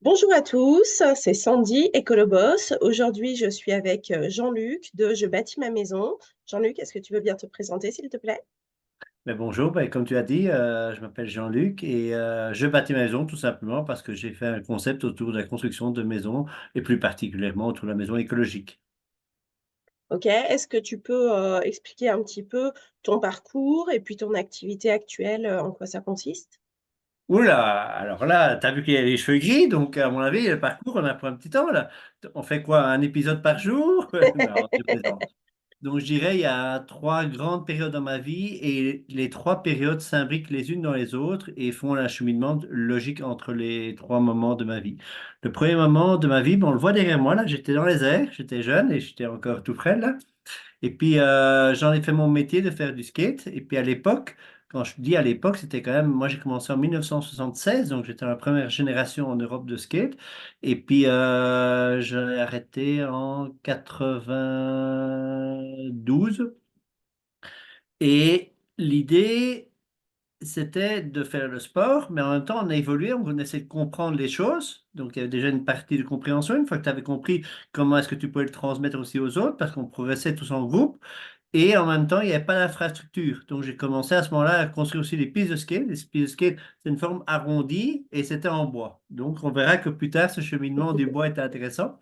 Bonjour à tous, c'est Sandy, Écoloboss. Aujourd'hui, je suis avec Jean-Luc de Je bâtis ma maison. Jean-Luc, est-ce que tu veux bien te présenter, s'il te plaît? Ben, bonjour, comme tu as dit, je m'appelle Jean-Luc et je bâtis ma maison tout simplement parce que j'ai fait un concept autour de la construction de maisons et plus particulièrement autour de la maison écologique. Ok, est-ce que tu peux expliquer un petit peu ton parcours et puis ton activité actuelle, en quoi ça consiste? Oula, alors là, tu as vu qu'il a les cheveux gris, donc à mon avis, le parcours, on a pris un petit temps là. On fait quoi, un épisode par jour? Non, je plaisante. Donc, je dirais, il y a trois grandes périodes dans ma vie et les trois périodes s'imbriquent les unes dans les autres et font un cheminement logique entre les trois moments de ma vie. Le premier moment de ma vie, bon, on le voit derrière moi, là, j'étais dans les airs, j'étais jeune et j'étais encore tout frais, là. Et puis, j'en ai fait mon métier de faire du skate. Et puis, à l'époque, quand je dis à l'époque, c'était quand même, moi, j'ai commencé en 1976, donc j'étais la première génération en Europe de skate. Et puis, j'ai arrêté en 92. Et l'idée, c'était de faire le sport, mais en même temps, on a évolué, on essaie de comprendre les choses. Donc, il y avait déjà une partie de compréhension. Une fois que tu avais compris comment est-ce que tu pouvais le transmettre aussi aux autres, parce qu'on progressait tous en groupe. Et en même temps, il n'y avait pas d'infrastructure. Donc, j'ai commencé à ce moment-là à construire aussi des pistes de skate. Les pistes de skate, c'est une forme arrondie et c'était en bois. Donc, on verra que plus tard, ce cheminement du bois était intéressant.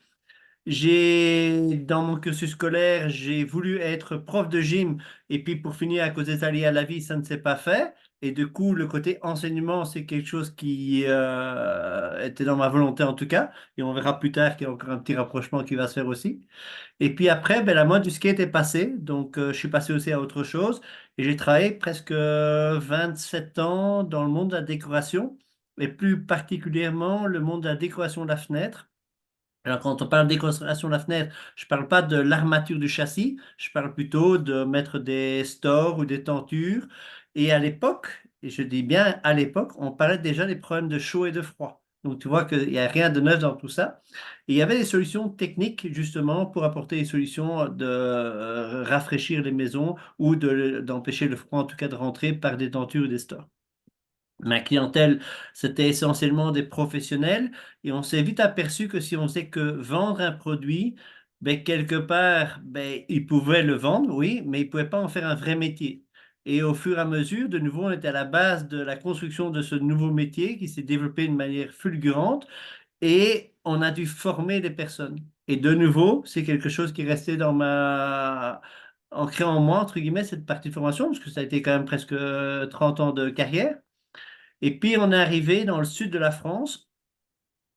Dans mon cursus scolaire, j'ai voulu être prof de gym et puis pour finir, à cause des aléas de la vie, ça ne s'est pas fait. Et du coup, le côté enseignement, c'est quelque chose qui était dans ma volonté en tout cas. Et on verra plus tard qu'il y a encore un petit rapprochement qui va se faire aussi. Et puis après, la mode du skate est passée, donc je suis passé aussi à autre chose. Et j'ai travaillé presque 27 ans dans le monde de la décoration, et plus particulièrement le monde de la décoration de la fenêtre. Alors, quand on parle de décoration de la fenêtre, je ne parle pas de l'armature du châssis, je parle plutôt de mettre des stores ou des tentures. Et à l'époque, et je dis bien à l'époque, on parlait déjà des problèmes de chaud et de froid. Donc, tu vois qu'il n'y a rien de neuf dans tout ça. Et il y avait des solutions techniques, justement, pour apporter des solutions de rafraîchir les maisons ou d'empêcher le froid, en tout cas, de rentrer par des tentures ou des stores. Ma clientèle, c'était essentiellement des professionnels et on s'est vite aperçu que si on sait que vendre un produit, quelque part, ils pouvaient le vendre, oui, mais ils ne pouvaient pas en faire un vrai métier. Et au fur et à mesure, de nouveau, on était à la base de la construction de ce nouveau métier qui s'est développé de manière fulgurante et on a dû former des personnes. Et de nouveau, c'est quelque chose qui est resté ancré en moi, entre guillemets, cette partie de formation, parce que ça a été quand même presque 30 ans de carrière. Et puis, on est arrivé dans le sud de la France,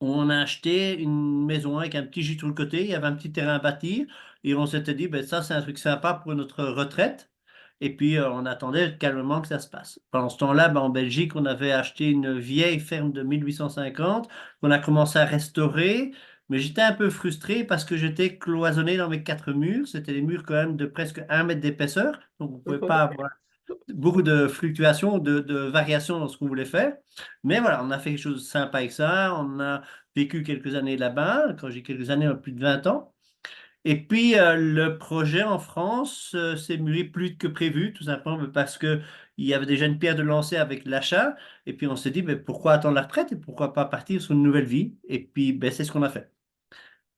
où on a acheté une maison avec un petit gîte sur le côté. Il y avait un petit terrain à bâtir. Et on s'était dit, ça, c'est un truc sympa pour notre retraite. Et puis, on attendait calmement que ça se passe. Pendant ce temps-là, en Belgique, on avait acheté une vieille ferme de 1850 qu'on a commencé à restaurer. Mais j'étais un peu frustré parce que j'étais cloisonné dans mes quatre murs. C'était des murs quand même de presque 1 mètre d'épaisseur. Donc, on ne pouvait pas avoir beaucoup de fluctuations, de variations dans ce qu'on voulait faire. Mais voilà, on a fait quelque chose de sympa avec ça. On a vécu quelques années là-bas, quand j'ai quelques années, plus de 20 ans. Et puis, le projet en France s'est mûri plus que prévu, tout simplement parce que il y avait déjà une pierre de lancer avec l'achat. Et puis, on s'est dit, pourquoi attendre la retraite et pourquoi pas partir sur une nouvelle vie? Et puis, c'est ce qu'on a fait.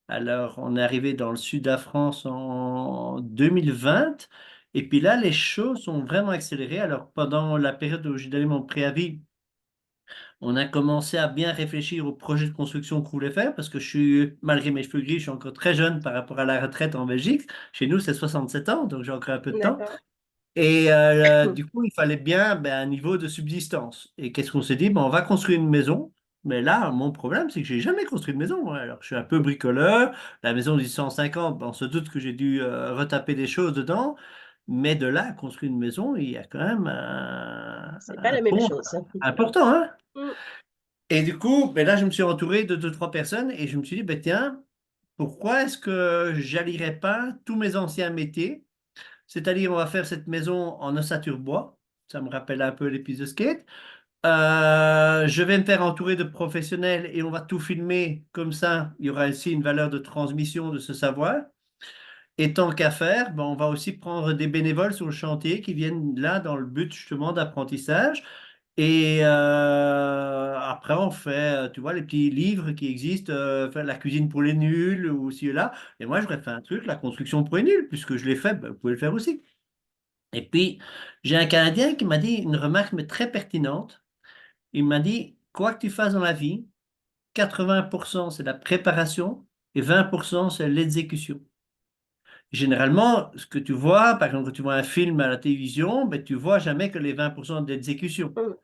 Alors, on est arrivé dans le sud de la France en 2020. Et puis là, les choses sont vraiment accélérées. Alors, pendant la période où j'ai donné mon préavis, on a commencé à bien réfléchir au projet de construction qu'on voulait faire parce que malgré mes cheveux gris, je suis encore très jeune par rapport à la retraite en Belgique. Chez nous, c'est 67 ans, donc j'ai encore un peu de temps. D'accord. Et du coup, il fallait bien un niveau de subsistance. Et qu'est-ce qu'on s'est dit? On va construire une maison. Mais là, mon problème, c'est que j'ai jamais construit de maison, moi. Alors, je suis un peu bricoleur. La maison dit 150, on se doute que j'ai dû retaper des choses dedans. Mais de là à construire une maison, il y a quand même C'est pas un la même pont chose. important, hein? Mm. Et du coup, là, je me suis entouré de deux, trois personnes et je me suis dit, tiens, pourquoi est-ce que j'allierais pas tous mes anciens métiers? C'est-à-dire, on va faire cette maison en ossature bois. Ça me rappelle un peu les pistes de skate. Je vais me faire entourer de professionnels et on va tout filmer. Comme ça, il y aura aussi une valeur de transmission de ce savoir. Et tant qu'à faire, on va aussi prendre des bénévoles sur le chantier qui viennent là dans le but justement d'apprentissage. Et après, on fait, tu vois, les petits livres qui existent, faire la cuisine pour les nuls ou ci et là. Et moi, j'aurais fait un truc, la construction pour les nuls, puisque je l'ai fait, ben, vous pouvez le faire aussi. Et puis, j'ai un Canadien qui m'a dit une remarque mais très pertinente. Il m'a dit, quoi que tu fasses dans la vie, 80% c'est la préparation et 20% c'est l'exécution. Généralement, ce que tu vois, par exemple, quand tu vois un film à la télévision, ben, tu vois jamais que les 20% d'exécution. Mmh.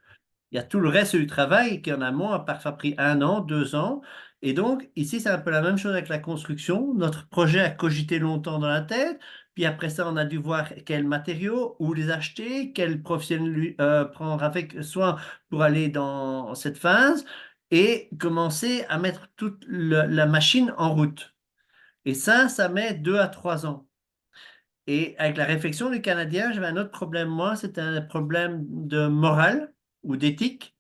Il y a tout le reste du travail qui en amont a parfois pris 1 an, 2 ans. Et donc, ici, c'est un peu la même chose avec la construction. Notre projet a cogité longtemps dans la tête. Puis après ça, on a dû voir quels matériaux, où les acheter, quel professionnel prendre avec soi pour aller dans cette phase et commencer à mettre toute la machine en route. Et ça met 2 à 3 ans. Et avec la réflexion du Canadien, j'avais un autre problème, moi, c'était un problème de morale ou d'éthique.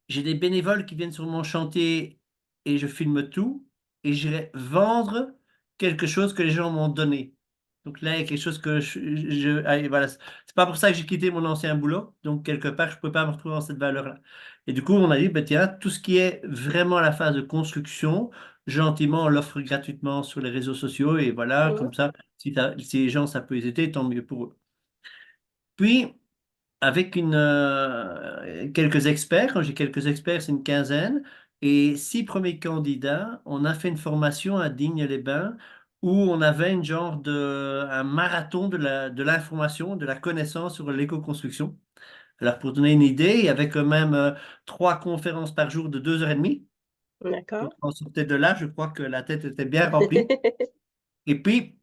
J'ai des bénévoles qui viennent sur mon chantier et je filme tout et j'irai vendre quelque chose que les gens m'ont donné. Donc là, il y a quelque chose que allez, voilà. C'est pas pour ça que j'ai quitté mon ancien boulot. Donc quelque part, je ne peux pas me retrouver dans cette valeur-là. Et du coup, on a dit, ben, tiens, tout ce qui est vraiment la phase de construction, gentiment, on l'offre gratuitement sur les réseaux sociaux et voilà, Mmh. comme ça, si les gens, ça peut les aider, tant mieux pour eux. Puis, avec quelques experts, quand j'ai quelques experts, c'est une quinzaine, et 6 premiers candidats, on a fait une formation à Digne-les-Bains où on avait une genre un marathon de l'information, de la connaissance sur l'éco-construction. Alors, pour donner une idée, il y avait quand même 3 conférences par jour de 2 heures et demie. Donc, D'accord. on sortait de là, je crois que la tête était bien remplie. Et puis,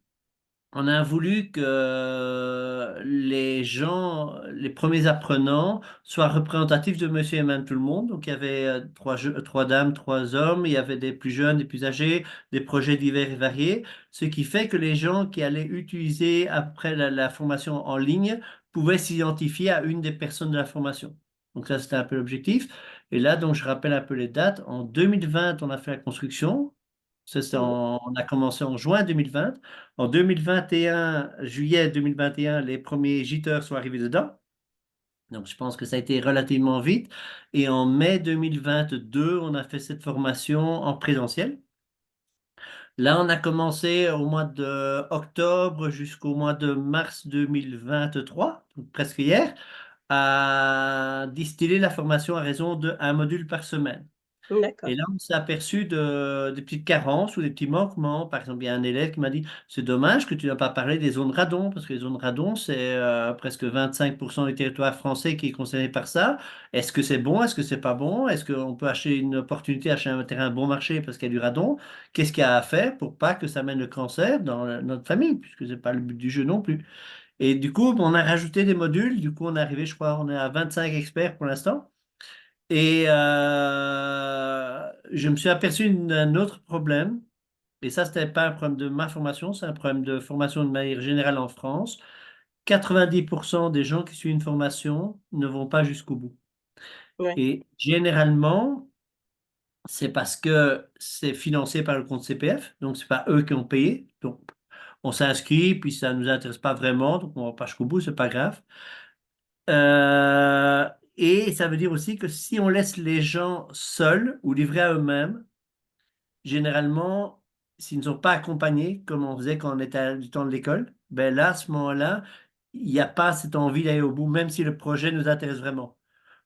on a voulu que les gens, les premiers apprenants, soient représentatifs de monsieur et madame tout le monde. Donc, il y avait 3 dames, 3 hommes, il y avait des plus jeunes, des plus âgés, des projets divers et variés. Ce qui fait que les gens qui allaient utiliser après la formation en ligne pouvaient s'identifier à une des personnes de la formation. Donc, ça, c'était un peu l'objectif. Et là, donc, je rappelle un peu les dates. En 2020, on a fait la construction. Ça, Mmh. on a commencé en juin 2020. En 2021, juillet 2021, les premiers gîteurs sont arrivés dedans. Donc, je pense que ça a été relativement vite. Et en mai 2022, on a fait cette formation en présentiel. Là, on a commencé au mois d'octobre jusqu'au mois de mars 2023, donc presque hier, à distiller la formation à raison d'un module par semaine. Et D'accord. là, on s'est aperçu des petites carences ou des petits manquements. Par exemple, il y a un élève qui m'a dit, c'est dommage que tu n'as pas parlé des zones radon, parce que les zones radon, c'est presque 25% du territoire français qui est concerné par ça. Est-ce que c'est bon? Est-ce que c'est pas bon? Est-ce qu'on peut acheter une opportunité, acheter un terrain bon marché parce qu'il y a du radon? Qu'est-ce qu'il y a à faire pour pas que ça mène le cancer dans notre famille, puisque c'est pas le but du jeu non plus. Et du coup, on a rajouté des modules. Du coup, on est arrivé, je crois, on est à 25 experts pour l'instant. Et je me suis aperçu d'un autre problème, et ça, ce n'était pas un problème de ma formation, c'est un problème de formation de manière générale en France. 90% des gens qui suivent une formation ne vont pas jusqu'au bout. Ouais. Et généralement, c'est parce que c'est financé par le compte CPF, donc c'est pas eux qui ont payé. Donc on s'inscrit, puis ça ne nous intéresse pas vraiment, donc on ne va pas jusqu'au bout, c'est pas grave. Et ça veut dire aussi que si on laisse les gens seuls ou livrés à eux-mêmes, généralement, s'ils ne sont pas accompagnés, comme on faisait quand on était du temps de l'école, ben là, à ce moment-là, il n'y a pas cette envie d'aller au bout, même si le projet nous intéresse vraiment.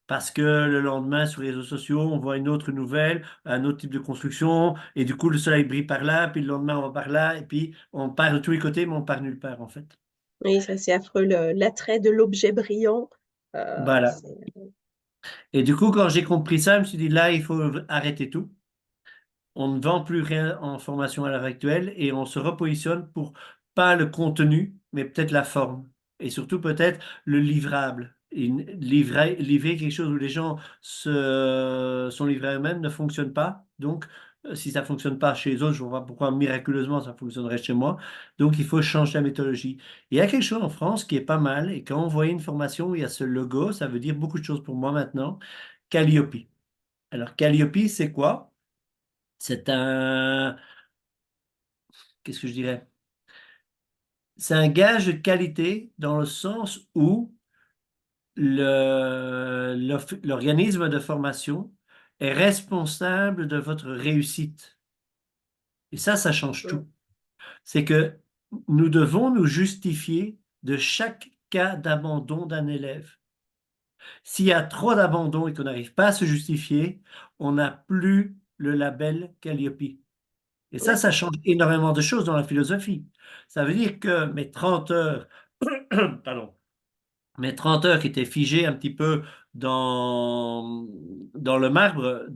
Parce que le lendemain, sur les réseaux sociaux, on voit une autre nouvelle, un autre type de construction, et du coup, le soleil brille par là, puis le lendemain, on va par là, et puis on part de tous les côtés, mais on part nulle part, en fait. Oui, ça, c'est affreux, l'attrait de l'objet brillant, Voilà. c'est Et du coup, quand j'ai compris ça, je me suis dit, là, il faut arrêter tout. On ne vend plus rien en formation à l'heure actuelle et on se repositionne pour pas le contenu, mais peut-être la forme. Et surtout peut-être le livrable. Livrer quelque chose où les gens sont livrés à eux-mêmes ne fonctionne pas. Donc, si ça fonctionne pas chez les autres, je vois pas pourquoi miraculeusement ça fonctionnerait chez moi. Donc, il faut changer la méthodologie. Il y a quelque chose en France qui est pas mal. Et quand on voit une formation où il y a ce logo, ça veut dire beaucoup de choses pour moi maintenant. Calliope. Alors, Calliope, c'est quoi? C'est qu'est-ce que je dirais? C'est un gage de qualité dans le sens où l'organisme de formation est responsable de votre réussite. Et ça change Mmh. tout. C'est que nous devons nous justifier de chaque cas d'abandon d'un élève. S'il y a trop d'abandon et qu'on n'arrive pas à se justifier, on n'a plus le label Calliope. Et ça D'accord. change énormément de choses dans la philosophie. Ça veut dire que mes 30 heures, pardon, mes 30 heures qui étaient figées un petit peu dans le marbre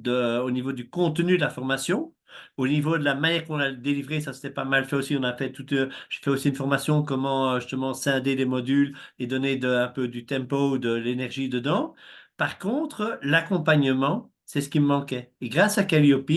au niveau du contenu de la formation, au niveau de la manière qu'on a délivré, ça c'était pas mal fait aussi. On a fait je fais aussi une formation comment justement scinder des modules et donner un peu du tempo, de l'énergie dedans. Par contre, l'accompagnement, c'est ce qui me manquait. Et grâce à Calliope,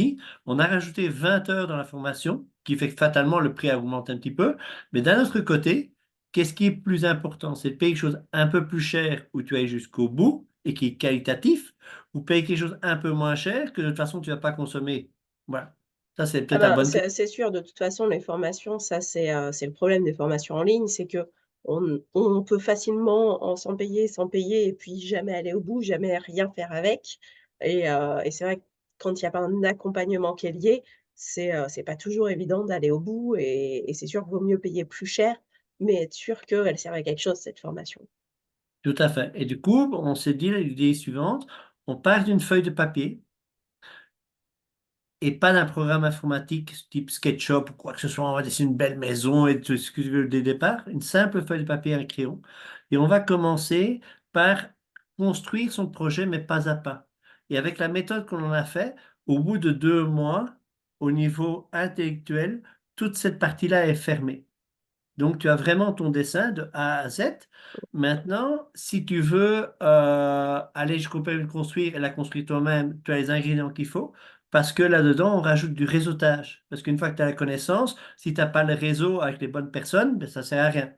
on a rajouté 20 heures dans la formation, qui fait que fatalement le prix augmente un petit peu. Mais d'un autre côté, qu'est-ce qui est plus important? C'est de payer quelque chose un peu plus cher où tu ailles jusqu'au bout et qui est qualitatif, ou payer quelque chose un peu moins cher que de toute façon tu vas pas consommer. Voilà. Ça, c'est Ah peut-être la ben, bonne question. c'est sûr, de toute façon, les formations, ça, c'est le problème des formations en ligne, c'est qu'on peut facilement s'en payer, s'en payer et puis jamais aller au bout, jamais rien faire avec et c'est vrai que quand il y a pas un accompagnement qui est lié, c'est pas toujours évident d'aller au bout et c'est sûr qu'il vaut mieux payer plus cher, mais être sûr qu'elle serve à quelque chose, cette formation. Tout à fait. Et du coup, on s'est dit l'idée suivante, on part d'une feuille de papier et pas d'un programme informatique type SketchUp ou quoi que ce soit. On va dessiner une belle maison et tout ce que tu veux dès le départ. Une simple feuille de papier et un crayon. Et on va commencer par construire son projet, mais pas à pas. Et avec la méthode qu'on en a fait, au bout de 2 mois, au niveau intellectuel, toute cette partie-là est fermée. Donc, tu as vraiment ton dessin de A à Z. Maintenant, si tu veux aller jusqu'au permis de construire et la construire toi-même, tu as les ingrédients qu'il faut. Parce que là-dedans, on rajoute du réseautage. Parce qu'une fois que tu as la connaissance, si tu n'as pas le réseau avec les bonnes personnes, ben, ça ne sert à rien.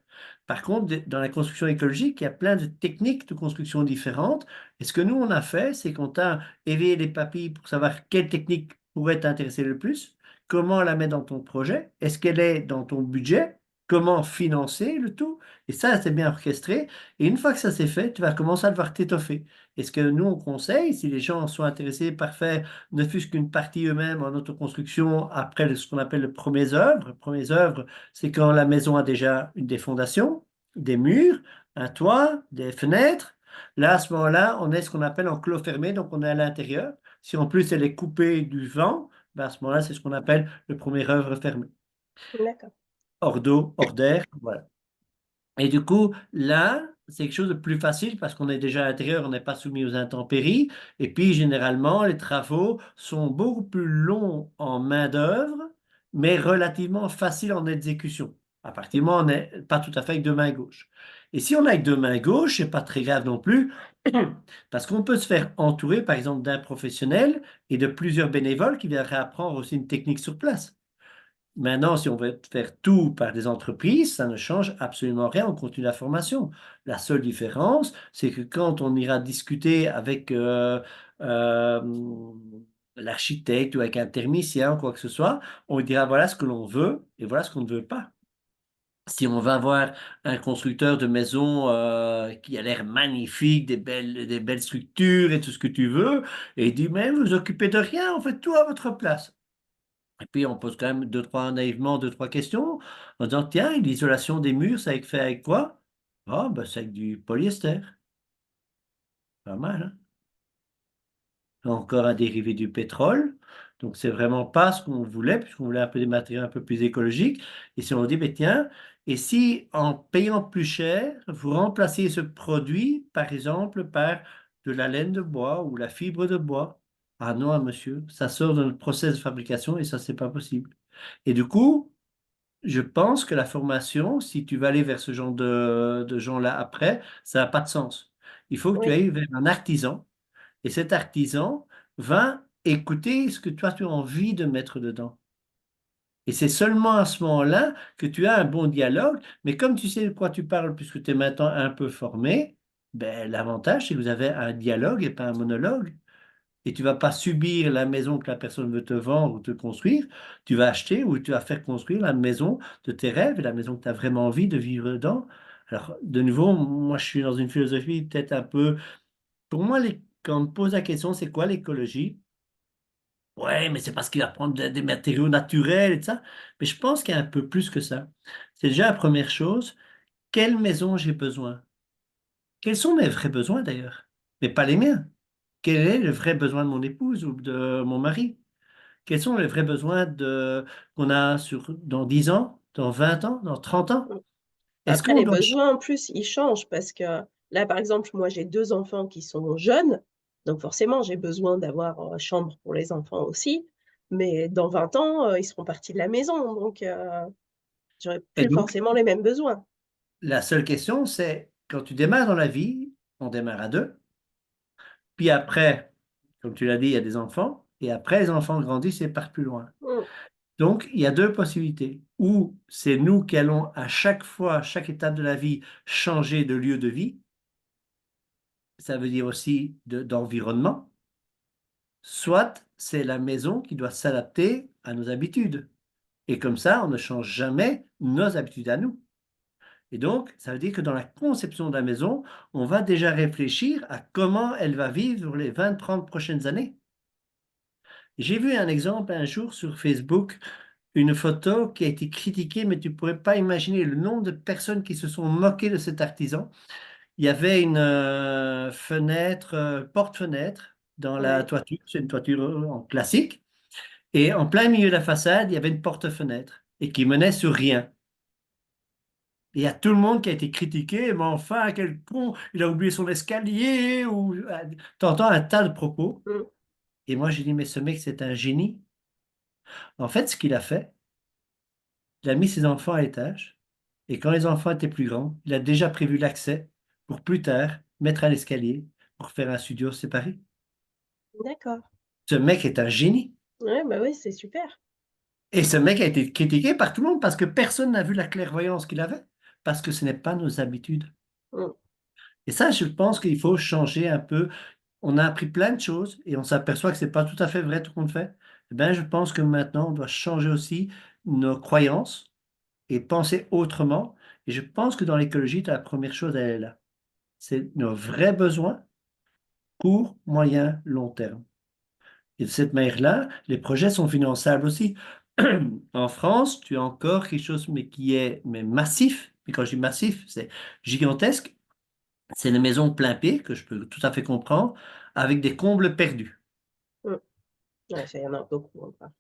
Par contre, dans la construction écologique, il y a plein de techniques de construction différentes. Et ce que nous, on a fait, c'est qu'on t'a éveillé les papilles pour savoir quelle technique pourrait t'intéresser le plus, comment la mettre dans ton projet, est-ce qu'elle est dans ton budget, comment financer le tout. Et ça, c'est bien orchestré. Et une fois que ça c'est fait, tu vas commencer à devoir t'étoffer. Et ce que nous, on conseille, si les gens sont intéressés par faire ne fût-ce qu'une partie eux-mêmes en autoconstruction après ce qu'on appelle le premier œuvre. Premières œuvres, c'est quand la maison a déjà des fondations, des murs, un toit, des fenêtres. Là, à ce moment-là, on est ce qu'on appelle en clos fermé, donc on est à l'intérieur. Si en plus elle est coupée du vent, ben à ce moment-là, c'est ce qu'on appelle le premier œuvre fermé. D'accord. Hors d'eau, hors d'air, voilà. Et du coup, là, c'est quelque chose de plus facile parce qu'on est déjà à l'intérieur, on n'est pas soumis aux intempéries. Et puis, généralement, les travaux sont beaucoup plus longs en main-d'œuvre, mais relativement faciles en exécution. À partir du moment où on n'est pas tout à fait avec deux mains gauches. Et si on a avec deux mains gauches, c'est pas très grave non plus, parce qu'on peut se faire entourer, par exemple, d'un professionnel et de plusieurs bénévoles qui viendraient apprendre aussi une technique sur place. Maintenant, si on veut faire tout par des entreprises, ça ne change absolument rien. On continue la formation. La seule différence, c'est que quand on ira discuter avec euh, l'architecte ou avec un thermicien ou quoi que ce soit, on dira voilà ce que l'on veut et voilà ce qu'on ne veut pas. Si on va voir un constructeur de maisons qui a l'air magnifique, des belles structures et tout ce que tu veux, et il dit mais vous vous occupez de rien, on fait tout à votre place. Et puis, on pose quand même naïvement, deux, trois questions en disant, tiens, l'isolation des murs, ça fait avec quoi? Ah, ben, c'est avec du polyester. Pas mal, hein? Encore un dérivé du pétrole. Donc, c'est vraiment pas ce qu'on voulait, puisqu'on voulait un peu des matériaux un peu plus écologiques. Et si on dit, ben, tiens, et si en payant plus cher, vous remplacez ce produit, par exemple, par de la laine de bois ou la fibre de bois? Ah non, monsieur, ça sort de notre process de fabrication et ça, c'est pas possible. Et du coup, je pense que la formation, si tu vas aller vers ce genre de gens-là après, ça n'a pas de sens. Il faut que tu Oui, ailles vers un artisan et cet artisan va écouter ce que toi tu as envie de mettre dedans. Et c'est seulement à ce moment-là que tu as un bon dialogue. Mais comme tu sais de quoi tu parles, puisque tu es maintenant un peu formé, ben, l'avantage, c'est que vous avez un dialogue et pas un monologue. Et tu vas pas subir la maison que la personne veut te vendre ou te construire. Tu vas acheter ou tu vas faire construire la maison de tes rêves et la maison que tu as vraiment envie de vivre dedans Alors, de nouveau, moi, je suis dans une philosophie peut-être un peu... Pour moi, quand on me pose la question, c'est quoi l'écologie? Ouais, mais c'est parce qu'il va prendre des matériaux naturels et tout ça. Mais je pense qu'il y a un peu plus que ça. C'est déjà la première chose. Quelle maison j'ai besoin? Quels sont mes vrais besoins d'ailleurs? Mais pas les miens. Quel est le vrai besoin de mon épouse ou de mon mari? Quels sont les vrais besoins qu'on a dans 10 ans, dans 20 ans, dans 30 ans? Mmh. Est-ce Après qu'on les doit... besoins en plus, ils changent parce que là, par exemple, moi j'ai 2 enfants qui sont jeunes, donc forcément j'ai besoin d'avoir, chambre pour les enfants aussi, mais dans 20 ans, ils seront partis de la maison donc j'aurai Et plus donc, forcément les mêmes besoins. la seule question, c'est quand tu démarres dans la vie, on démarre à deux, puis après, comme tu l'as dit, il y a des enfants, et après, les enfants grandissent et partent plus loin. Mmh, Donc, il y a deux possibilités. Ou c'est nous qui allons à chaque fois, à chaque étape de la vie, changer de lieu de vie. Ça veut dire aussi d'environnement. Soit c'est la maison qui doit s'adapter à nos habitudes. Et comme ça, on ne change jamais nos habitudes à nous. Et donc, ça veut dire que dans la conception de la maison, on va déjà réfléchir à comment elle va vivre les 20, 30 prochaines années. J'ai vu un exemple un jour sur Facebook, une photo qui a été critiquée, mais tu ne pourrais pas imaginer le nombre de personnes qui se sont moquées de cet artisan. Il y avait une fenêtre, porte-fenêtre dans la ouais. toiture, c'est une toiture en classique, et en plein milieu de la façade, il y avait une porte-fenêtre, et qui menait sur rien. Et il y a tout le monde qui a été critiqué, mais enfin, quel con, il a oublié son escalier, ou t'entends un tas de propos. Mmh, Et moi, j'ai dit, mais ce mec, c'est un génie. En fait, ce qu'il a fait, il a mis ses enfants à l'étage, et quand les enfants étaient plus grands, il a déjà prévu l'accès pour plus tard mettre un escalier pour faire un studio séparé. d'accord. Ce mec est un génie. Ouais, bah, oui, c'est super. Et ce mec a été critiqué par tout le monde parce que personne n'a vu la clairvoyance qu'il avait, parce que ce n'est pas nos habitudes. Mmh, Et ça, je pense qu'il faut changer un peu. On a appris plein de choses et on s'aperçoit que c'est pas tout à fait vrai tout qu'on fait. Eh bien, je pense que maintenant, on doit changer aussi nos croyances et penser autrement. Et je pense que dans l'écologie, la première chose, elle est là. C'est nos vrais besoins, court, moyen, long terme. Et de cette manière-là, les projets sont finançables aussi. En France, tu as encore quelque chose mais qui est massif. Et quand je dis massif, c'est gigantesque. C'est les maisons plein pied, que je peux tout à fait comprendre, avec des combles perdus. mmh. Ouais, ça, il y en a beaucoup encore.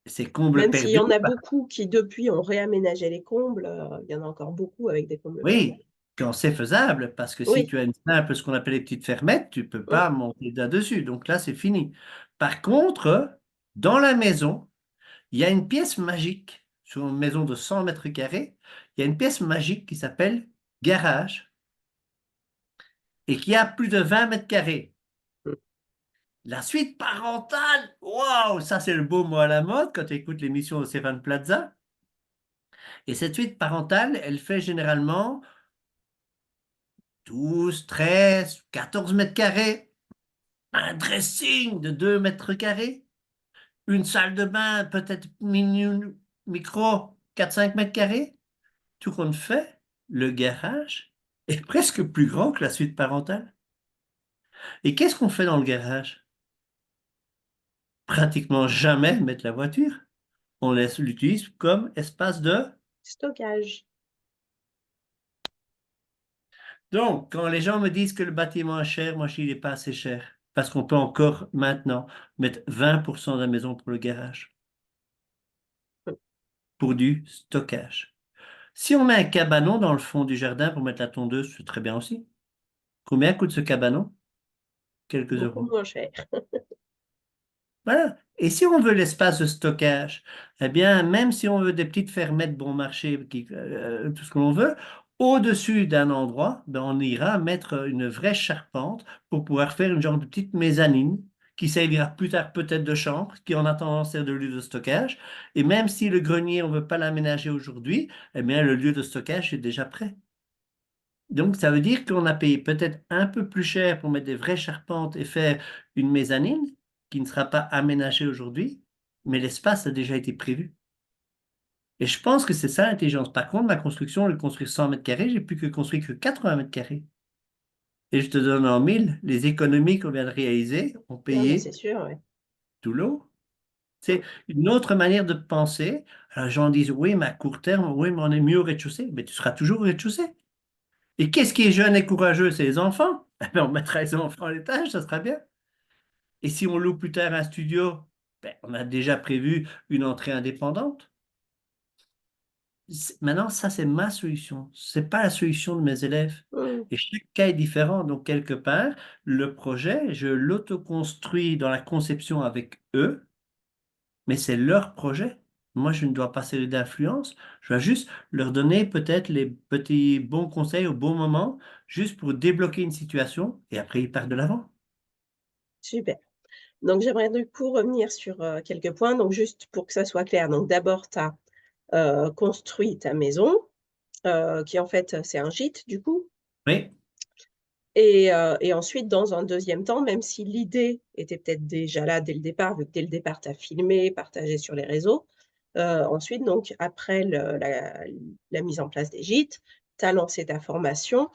Ces combles Même s'il y perdus, en a bah, beaucoup qui depuis ont réaménagé les combles, il y en a encore beaucoup avec des combles perdus. oui, quand c'est faisable, parce que si Oui, tu as une simple, ce qu'on appelle les petites fermettes, tu peux mmh, pas monter là-dessus. Donc là, c'est fini. Par contre, dans la maison, il y a une pièce magique, sur une maison de 100 mètres carrés, il y a une pièce magique qui s'appelle garage et qui a plus de 20 mètres carrés. mmh, La suite parentale, waouh, ça c'est le beau mot à la mode quand tu écoutes l'émission de Stéphane Plaza. Et cette suite parentale, elle fait généralement 12, 13, 14 mètres carrés, un dressing de 2 mètres carrés, une salle de bain peut-être micro 4-5 mètres carrés. Tout compte fait, le garage est presque plus grand que la suite parentale. Et qu'est-ce qu'on fait dans le garage? Pratiquement jamais mettre la voiture. On l'utilise comme espace de... stockage. Donc, quand les gens me disent que le bâtiment est cher, moi je dis il n'est pas assez cher. Parce qu'on peut encore maintenant mettre 20% de la maison pour le garage, Mmh. pour du stockage. Si on met un cabanon dans le fond du jardin pour mettre la tondeuse, c'est très bien aussi. Combien coûte ce cabanon? Quelques Beaucoup euros. moins cher. Voilà. Et si on veut l'espace de stockage, eh bien, même si on veut des petites fermettes bon marché, tout ce que l'on veut, au-dessus d'un endroit, ben, on ira mettre une vraie charpente pour pouvoir faire une genre de petite mezzanine qui servira plus tard peut-être de chambre, qui en attendant sert de lieu de stockage. Et même si le grenier, on ne veut pas l'aménager aujourd'hui, eh bien, le lieu de stockage est déjà prêt. Donc, ça veut dire qu'on a payé peut-être un peu plus cher pour mettre des vraies charpentes et faire une mezzanine qui ne sera pas aménagée aujourd'hui, mais l'espace a déjà été prévu. Et je pense que c'est ça l'intelligence. Par contre, ma construction, au lieu de construire 100 mètres carrés, j'ai plus que construire que 80 mètres carrés. Et je te donne en mille, les économies qu'on vient de réaliser ont Non, mais payé c'est sûr, ouais. tout l'eau. Mmh. C'est une autre manière de penser. Alors, les gens disent, oui, mais à court terme, oui, mais on est mieux au rez-de-chaussée. Mais tu seras toujours au rez-de-chaussée. Et qu'est-ce qui est jeune et courageux? C'est les enfants. Eh ben, on mettra les enfants à l'étage, ça sera bien. Et si on loue plus tard un studio, ben, on a déjà prévu une entrée indépendante. Maintenant, ça, c'est ma solution. C'est pas la solution de mes élèves. Mmh. Et chaque cas est différent. Donc, quelque part, le projet, je l'autoconstruis dans la conception avec eux, mais c'est leur projet. Moi, je ne dois pas servir d'influence. Je dois juste leur donner peut-être les petits bons conseils au bon moment, juste pour débloquer une situation, et après, ils partent de l'avant. Super. Donc j'aimerais du coup revenir sur, quelques points, donc juste pour que ça soit clair. Donc d'abord tu as, construit ta maison, qui en fait, c'est un gîte du coup Oui, et ensuite dans un deuxième temps, même si l'idée était peut-être déjà là dès le départ, vu que dès le départ tu as filmé, partagé sur les réseaux, ensuite donc après la mise en place des gîtes, tu as lancé ta formation,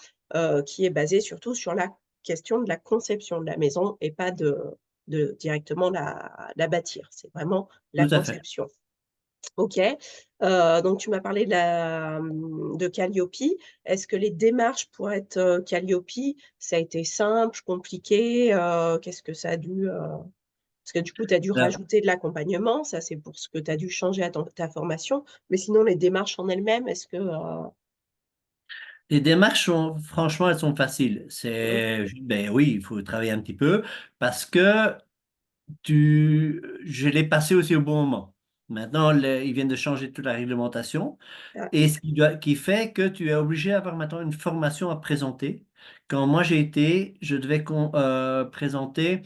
qui est basée surtout sur la question de la conception de la maison et pas de directement la bâtir. C'est vraiment la tout à fait. conception. OK. Donc tu m'as parlé de Calliope. Est-ce que les démarches pour être, Calliope, ça a été simple, compliqué? Qu'est-ce que ça a dû, parce que du coup, tu as dû Alors, rajouter de l'accompagnement, ça c'est pour ce que tu as dû changer à ta formation. Mais sinon les démarches en elles-mêmes, est-ce que, les démarches sont, franchement, elles sont faciles. mmh, Ben oui, il faut travailler un petit peu parce que je l'ai passé aussi au bon moment. Maintenant, ils viennent de changer toute la réglementation ah, et qui fait que tu es obligé d'avoir maintenant une formation à présenter. Quand moi j'ai été, je devais présenter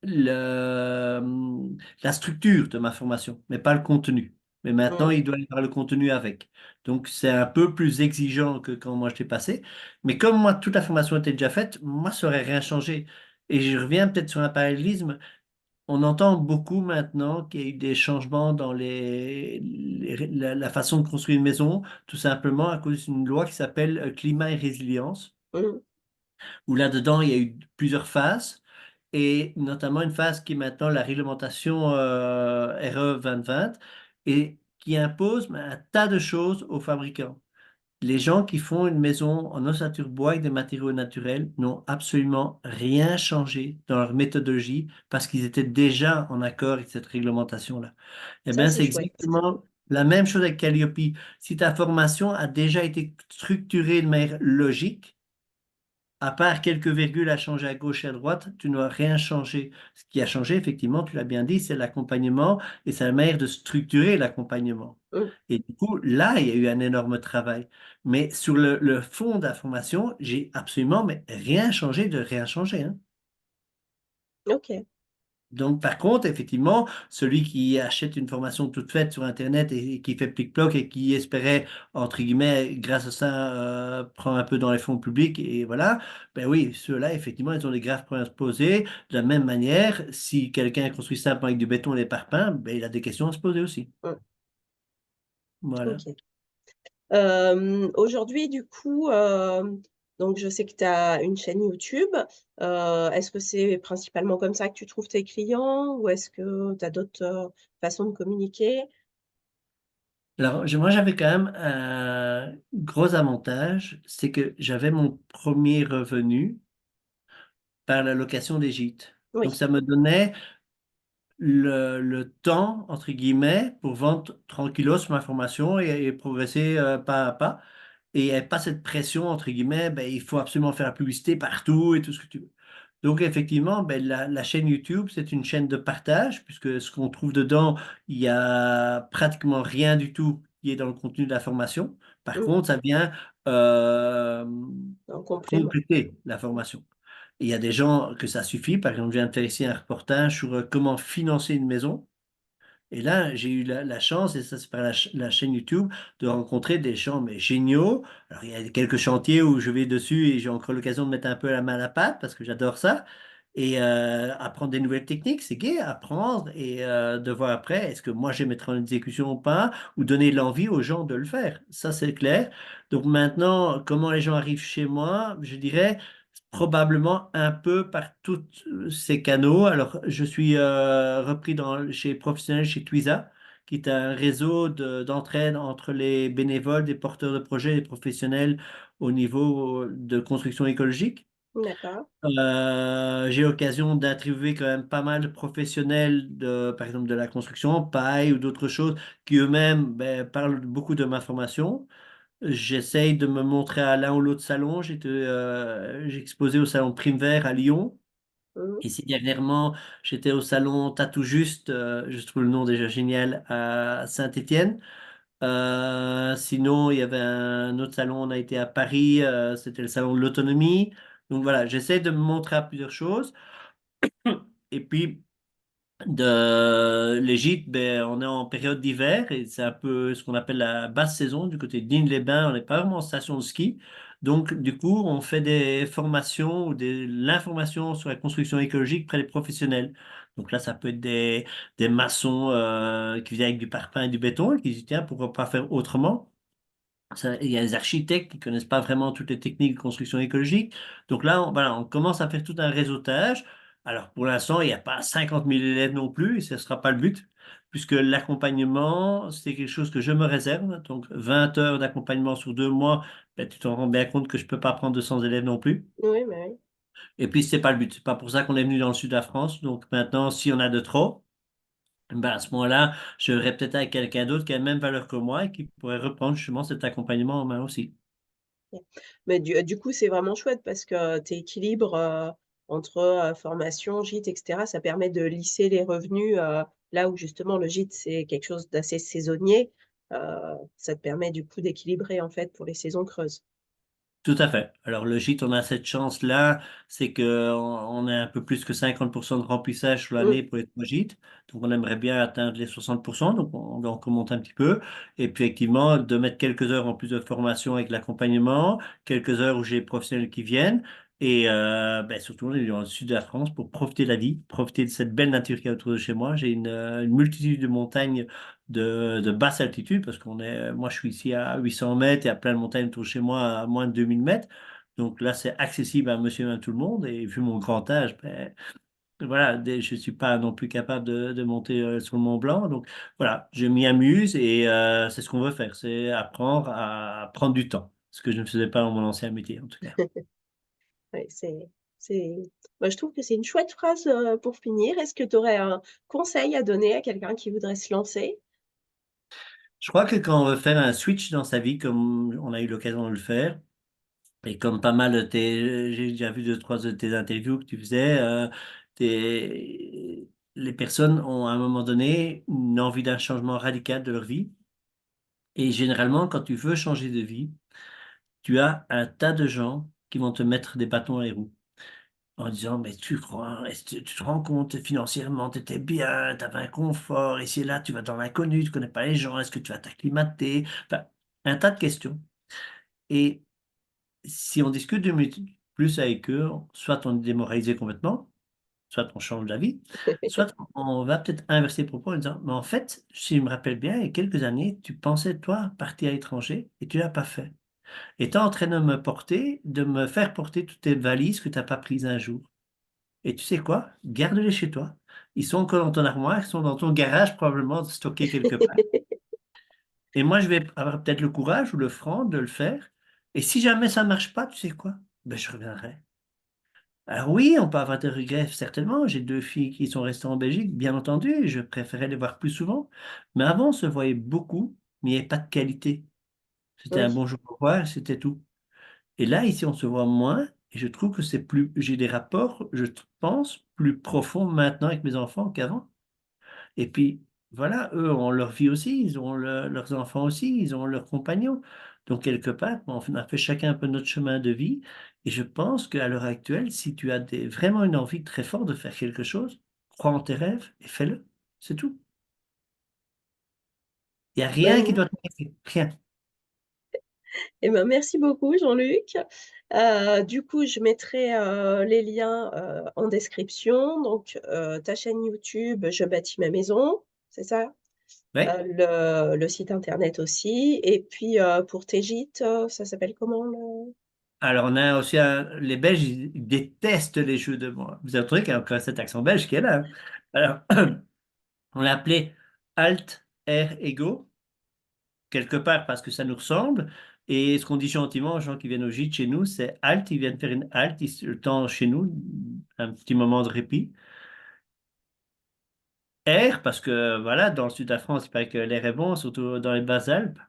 la structure de ma formation, mais pas le contenu. Mais maintenant, mmh, il doit y avoir le contenu avec. Donc, c'est un peu plus exigeant que quand moi je t'ai passé. Mais comme moi, toute la formation était déjà faite, moi, ça n'aurait rien changé. Et je reviens peut-être sur un parallélisme. On entend beaucoup maintenant qu'il y a eu des changements dans la façon de construire une maison, tout simplement à cause d'une loi qui s'appelle Climat et résilience, mmh, où là-dedans, il y a eu plusieurs phases, et notamment une phase qui est maintenant la réglementation RE 2020, et qui impose un tas de choses aux fabricants. Les gens qui font une maison en ossature bois avec des matériaux naturels n'ont absolument rien changé dans leur méthodologie parce qu'ils étaient déjà en accord avec cette réglementation-là. Eh ça bien, c'est c'est chouette. exactement la même chose avec Calliope. Si ta formation a déjà été structurée de manière logique, à part quelques virgules à changer à gauche et à droite, tu n'as rien changé. Ce qui a changé, effectivement, tu l'as bien dit, c'est l'accompagnement et c'est la manière de structurer l'accompagnement. Mmh, Et du coup, là, il y a eu un énorme travail. Mais sur le fond de la formation, j'ai absolument mais rien changé de rien changé, hein. OK. Donc, par contre, effectivement, celui qui achète une formation toute faite sur Internet et qui fait plic-ploc et qui espérait, entre guillemets, grâce à ça, prendre un peu dans les fonds publics et voilà, ben oui, ceux-là, effectivement, ils ont des graves problèmes à se poser. De la même manière, si quelqu'un construit simplement avec du béton et des parpaings, ben, il a des questions à se poser aussi. Mmh, Voilà. OK. Aujourd'hui du coup, donc je sais que tu as une chaîne YouTube. Est-ce que c'est principalement comme ça que tu trouves tes clients ou est-ce que tu as d'autres, façons de communiquer? Alors, moi, j'avais quand même un gros avantage, c'est que j'avais mon premier revenu par la location des gîtes. Donc, Oui. ça me donnait le temps, entre guillemets, pour vendre tranquillos ma formation et progresser pas à pas. Et il n'y avait pas cette pression, entre guillemets, ben, il faut absolument faire la publicité partout et tout ce que tu veux. Donc, effectivement, ben, la chaîne YouTube, c'est une chaîne de partage, puisque ce qu'on trouve dedans, il y a pratiquement rien du tout qui est dans le contenu de la formation. Par Mmh. contre, ça vient euh, En complément. compléter la formation. Il y a des gens que ça suffit. Par exemple, je viens de faire ici un reportage sur comment financer une maison. Et là, j'ai eu la chance, et ça c'est par la chaîne YouTube, de rencontrer des gens mais géniaux. Alors, il y a quelques chantiers où je vais dessus et j'ai encore l'occasion de mettre un peu la main à la pâte parce que j'adore ça. Et apprendre des nouvelles techniques, c'est gai, apprendre et de voir après, est-ce que moi je vais mettre en exécution ou pas, ou donner l'envie aux gens de le faire. Ça, c'est clair. Donc maintenant, comment les gens arrivent chez moi, je dirais probablement un peu par tous ces canaux. Alors, je suis repris chez professionnel chez Twiza, qui est un réseau d'entraide entre les bénévoles, des porteurs de projets et des professionnels au niveau de construction écologique. D'accord. J'ai l'occasion d'interviewer quand même pas mal de professionnels par exemple, de la construction, paille ou d'autres choses, qui eux-mêmes ben, parlent beaucoup de ma formation. J'essaye de me montrer à l'un ou l'autre salon. J'ai exposé au salon Prime à Lyon. Mmh. Ici, dernièrement, j'étais au salon Tatou Juste, je trouve le nom déjà génial, à Saint-Étienne. Sinon, il y avait un autre salon, on a été à Paris, c'était le salon de l'autonomie. Donc voilà, j'essaie de me montrer à plusieurs choses. Et puis, les gîtes, ben, on est en période d'hiver et c'est un peu ce qu'on appelle la basse saison du côté de Digne-les-Bains. On n'est pas vraiment en station de ski. Donc, du coup, on fait des formations ou l'information sur la construction écologique près des professionnels. Donc là, ça peut être des maçons qui viennent avec du parpaing et du béton et qui disent, tiens, pourquoi pas faire autrement? Il y a des architectes qui connaissent pas vraiment toutes les techniques de construction écologique. Donc là, voilà, on commence à faire tout un réseautage. Alors pour l'instant, il n'y a pas 50 000 élèves non plus, et ce ne sera pas le but, puisque l'accompagnement, c'est quelque chose que je me réserve. Donc 20 heures d'accompagnement sur 2 mois, ben, tu t'en rends bien compte que je ne peux pas prendre 200 élèves non plus. Oui, bah, oui. Et puis, c'est pas le but. C'est pas pour ça qu'on est venu dans le sud de la France. Donc maintenant, si on a de trop, ben à ce moment-là, je verrai peut-être avec quelqu'un d'autre qui a la même valeur que moi et qui pourrait reprendre justement cet accompagnement en main aussi. OK. Mais du coup, c'est vraiment chouette parce que tu équilibres, entre, formation, gîte et cetera. Ça permet de lisser les revenus, là où justement le gîte, c'est quelque chose d'assez saisonnier. Heu, Ça te permet du coup d'équilibrer en fait pour les saisons creuses. Tout à fait. Alors, le gîte, on a cette chance-là, c'est qu'on a un peu plus que 50% de remplissage sur Mmh. l'année pour les 3 gîtes. Donc, on aimerait bien atteindre les 60%. Donc, on remonte un petit peu. Et puis, effectivement, de mettre quelques heures en plus de formation avec l'accompagnement, quelques heures où j'ai les professionnels qui viennent. Et ben, surtout, on est dans le sud de la France pour profiter de la vie, profiter de cette belle nature qu'il y a autour de chez moi. J'ai une multitude de montagnes de basse altitude, parce moi je suis ici à 800 mètres et à plein de montagnes autour de chez moi à moins de 2000 mètres. Donc là, c'est accessible à monsieur et à tout le monde. Et vu mon grand âge, ben, voilà, je ne suis pas non plus capable de monter sur le Mont Blanc. Donc voilà, je m'y amuse et c'est ce qu'on veut faire, c'est apprendre à prendre du temps. Ce que je ne faisais pas dans mon ancien métier, en tout cas. Ouais, c'est moi, je trouve que c'est une chouette phrase, pour finir. Est-ce que tu aurais un conseil à donner à quelqu'un qui voudrait se lancer? Je crois que quand on veut faire un switch dans sa vie, comme on a eu l'occasion de le faire, et comme pas mal de j'ai déjà vu 2, 3 de tes interviews que tu faisais, les personnes ont à un moment donné une envie d'un changement radical de leur vie. Et généralement, quand tu veux changer de vie, tu as un tas de gens qui vont te mettre des bâtons dans les roues en disant, mais tu crois, est-ce que tu te rends compte financièrement, tu étais bien, tu avais un confort, et si là, tu vas dans l'inconnu, tu connais pas les gens, est-ce que tu vas t'acclimater? Enfin, un tas de questions. Et si on discute 2 minutes plus avec eux, soit on est démoralisé complètement, soit on change d'avis, soit on va peut-être inverser le propos en disant, mais en fait, si je me rappelle bien, il y a quelques années, tu pensais, toi, partir à l'étranger et tu l'as pas fait. Et tu es en train de me faire porter toutes tes valises que tu n'as pas prises un jour. Et tu sais quoi? Garde-les chez toi. Ils sont encore dans ton armoire, ils sont dans ton garage probablement stockés quelque part. Et moi, je vais avoir peut-être le courage ou le franc de le faire. Et si jamais ça marche pas, tu sais quoi? Ben, je reviendrai. Alors oui, on peut avoir des regrets, certainement. J'ai 2 filles qui sont restées en Belgique, bien entendu, et je préférais les voir plus souvent. Mais avant, on se voyait beaucoup, mais il n'y avait pas de qualité. C'était un Oui. bonjour, au revoir, c'était tout. Et là, ici, on se voit moins, et je trouve que j'ai des rapports, je pense, plus profonds maintenant avec mes enfants qu'avant. Et puis, voilà, eux ont leur vie aussi, ils ont leurs enfants aussi, ils ont leurs compagnons. Donc, quelque part, bon, on a fait chacun un peu notre chemin de vie. Et je pense qu'à l'heure actuelle, si tu as vraiment une envie très forte de faire quelque chose, crois en tes rêves et fais-le. C'est tout. Il n'y a rien qui Ben, doit t'arrêter. Rien. Eh ben, merci beaucoup Jean-Luc. Du coup, je mettrai, les liens, en description. Donc, ta chaîne YouTube «Je bâtis ma maison», c'est ça? Oui. Le site internet aussi et puis, pour tes gîtes, ça s'appelle comment le Alors, on a aussi les Belges, ils détestent les jeux de mots. Vous avez trouvé qu'il y a encore cet accent belge qui est là, hein. Alors, on l'a appelé Alt, R, Ego, quelque part parce que ça nous ressemble. Et ce qu'on dit gentiment aux gens qui viennent au gîte chez nous, c'est Alt, ils viennent faire une halte, le temps chez nous, un petit moment de répit. R, parce que voilà, dans le sud de la France, il paraît que l'air est bon, surtout dans les Basses-Alpes.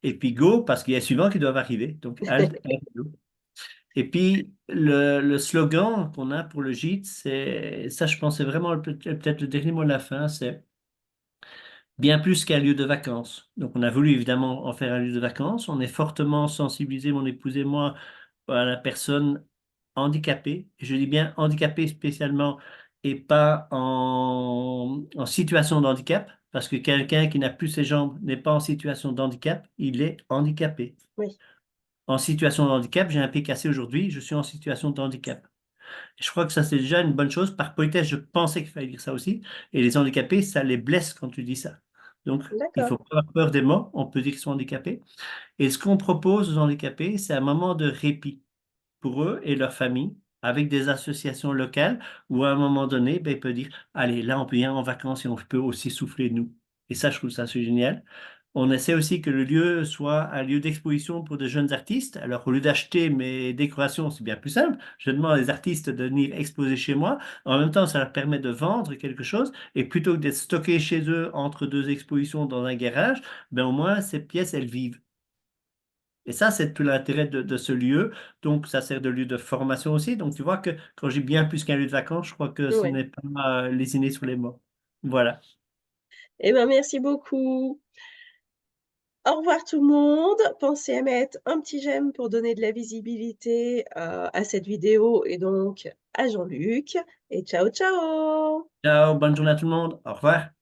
Et puis Go, parce qu'il y a suivant qui doivent arriver. Donc Alt, R, Go. Et puis, le slogan qu'on a pour le gîte, c'est, ça je pense c'est vraiment peut-être le dernier mot de la fin, c'est bien plus qu'un lieu de vacances. Donc on a voulu évidemment en faire un lieu de vacances. On est fortement sensibilisé, mon épouse et moi, à la personne handicapée. Je dis bien handicapée spécialement et pas en situation de handicap, parce que quelqu'un qui n'a plus ses jambes n'est pas en situation de handicap, il est handicapé. oui, En situation de handicap, j'ai un pied cassé aujourd'hui, je suis en situation de handicap. Je crois que ça, c'est déjà une bonne chose. Par politesse, je pensais qu'il fallait dire ça aussi. Et les handicapés, ça les blesse quand tu dis ça. Donc, il d'accord, faut pas avoir peur des mots. On peut dire qu'ils sont handicapés. Et ce qu'on propose aux handicapés, c'est un moment de répit pour eux et leur famille, avec des associations locales où à un moment donné, ben, ils peuvent dire, allez, là, on peut y aller en vacances et on peut aussi souffler nous. Et ça, je trouve ça c'est génial. On essaie aussi que le lieu soit un lieu d'exposition pour de jeunes artistes. Alors, au lieu d'acheter mes décorations, c'est bien plus simple. Je demande aux artistes de venir exposer chez moi. En même temps, ça leur permet de vendre quelque chose. Et plutôt que d'être stockés chez eux entre deux expositions dans un garage, ben, au moins, ces pièces, elles vivent. Et ça, c'est tout l'intérêt de ce lieu. Donc, ça sert de lieu de formation aussi. Donc, tu vois que quand j'ai bien plus qu'un lieu de vacances, je crois que ce ouais. n'est pas lésiné sur les mots. Voilà. Eh ben, merci beaucoup. Au revoir tout le monde. Pensez à mettre un petit j'aime pour donner de la visibilité, à cette vidéo et donc à Jean-Luc et ciao, ciao! Ciao, bonne journée à tout le monde. Au revoir.